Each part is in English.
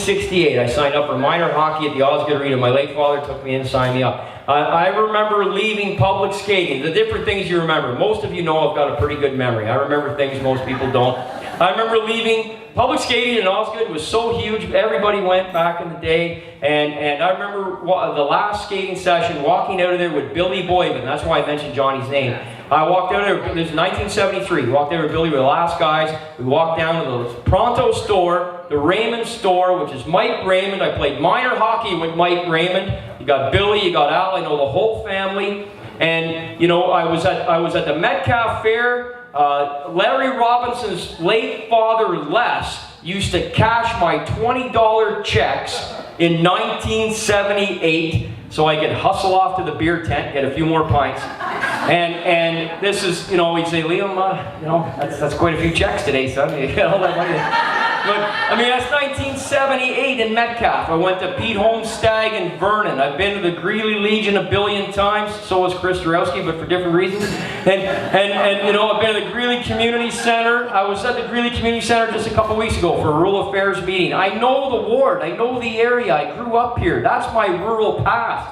1968, I signed up for minor hockey at the Osgoode Arena. My late father took me in and signed me up. I remember leaving public skating. The different things you remember. Most of you know I've got a pretty good memory. I remember things most people don't. I remember leaving public skating in Osgoode. Was so huge. Everybody went back in the day. And I remember the last skating session, walking out of there with Billy Boyman. That's why I mentioned Johnny's name. I walked out of there, this is 1973, walked out with Billy, with the last guys. We walked down to the Pronto store, the Raymond store, which is Mike Raymond. I played minor hockey with Mike Raymond. You got Billy, you got Al, I know the whole family. And, you know, I was at the Metcalfe Fair. Larry Robinson's late father, Les, used to cash my $20 checks in 1978 so I could hustle off to the beer tent, get a few more pints. And this is, you know, he'd say, Liam, you know, that's quite a few checks today, son. You got all that money. But, I mean, that's 1978 in Metcalfe. I went to Pete Homestag in Vernon. I've been to the Greeley Legion a billion times. So has Chris Dorowski, but for different reasons. And you know, I've been to the Greeley Community Center. I was at the Greeley Community Center just a couple weeks ago for a rural affairs meeting. I know the ward. I know the area. I grew up here. That's my rural past.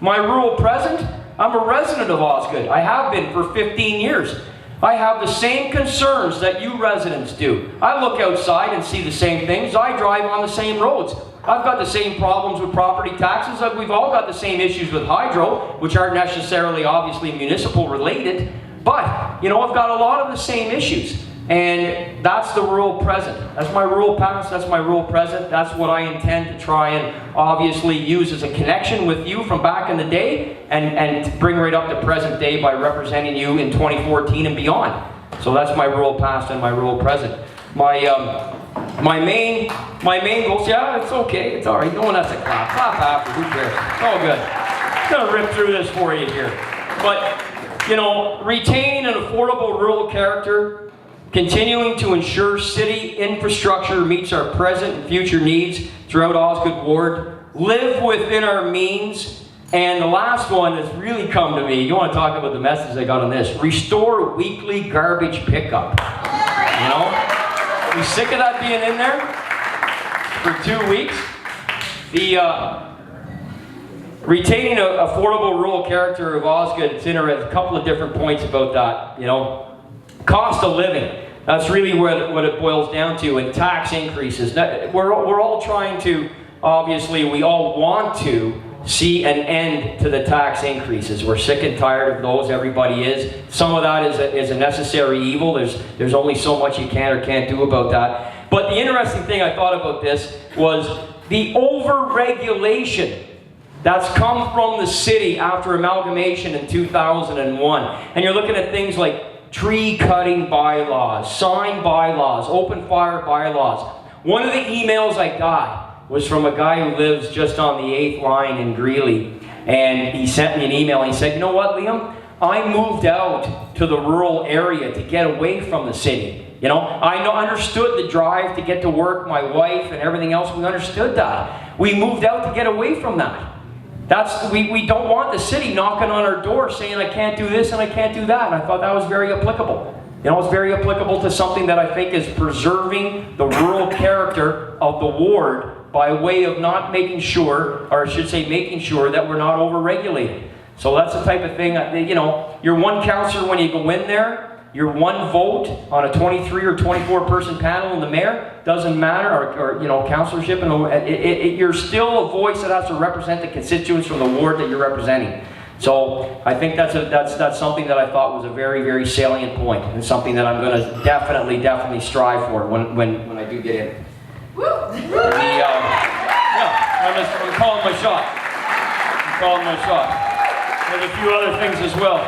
My rural present, I'm a resident of Osgoode. I have been for 15 years. I have the same concerns that you residents do. I look outside and see the same things. I drive on the same roads. I've got the same problems with property taxes. We've all got the same issues with hydro, which aren't necessarily obviously municipal related. But, you know, I've got a lot of the same issues. And that's the rural present. That's my rural past, that's my rural present. That's what I intend to try and obviously use as a connection with you from back in the day and bring right up to present day by representing you in 2014 and beyond. So that's my rural past and my rural present. My main goals, yeah, it's okay, it's all right. No one has to clap. Clap after, who cares? It's all good. I'm gonna rip through this for you here. But, you know, retaining an affordable rural character, continuing to ensure city infrastructure meets our present and future needs throughout Osgoode Ward, live within our means, and the last one has really come to me. You want to talk about the message I got on this? Restore weekly garbage pickup. You know? You sick of that being in there for 2 weeks? The retaining an affordable rural character of Osgoode, it's interesting. A couple of different points about that, you know. Cost of living, that's really what it boils down to, and tax increases. We're all trying to, obviously, we all want to see an end to the tax increases. We're sick and tired of those, everybody is. Some of that is a necessary evil. There's only so much you can or can't do about that. But the interesting thing I thought about this was the over-regulation that's come from the city after amalgamation in 2001. And you're looking at things like tree cutting bylaws, sign bylaws, open fire bylaws. One of the emails I got was from a guy who lives just on the 8th line in Greeley. And he sent me an email and he said, you know what, Liam? I moved out to the rural area to get away from the city. You know, I understood the drive to get to work, my wife and everything else, we understood that. We moved out to get away from that. We don't want the city knocking on our door saying I can't do this and I can't do that. And I thought that was very applicable. You know, it's very applicable to something that I think is preserving the rural character of the ward by way of not making sure, or I should say making sure that we're not over-regulated. So that's the type of thing, you know, you're one councillor when you go in there, you're one vote on a 23 or 24 person panel in the mayor, doesn't matter, or you know, councillorship, and you're still a voice that has to represent the constituents from the ward that you're representing. So I think that's something that I thought was a very, very salient point, and something that I'm going to definitely strive for when I do get in. I'm calling my shot. I'm calling my shot. There's a few other things as well.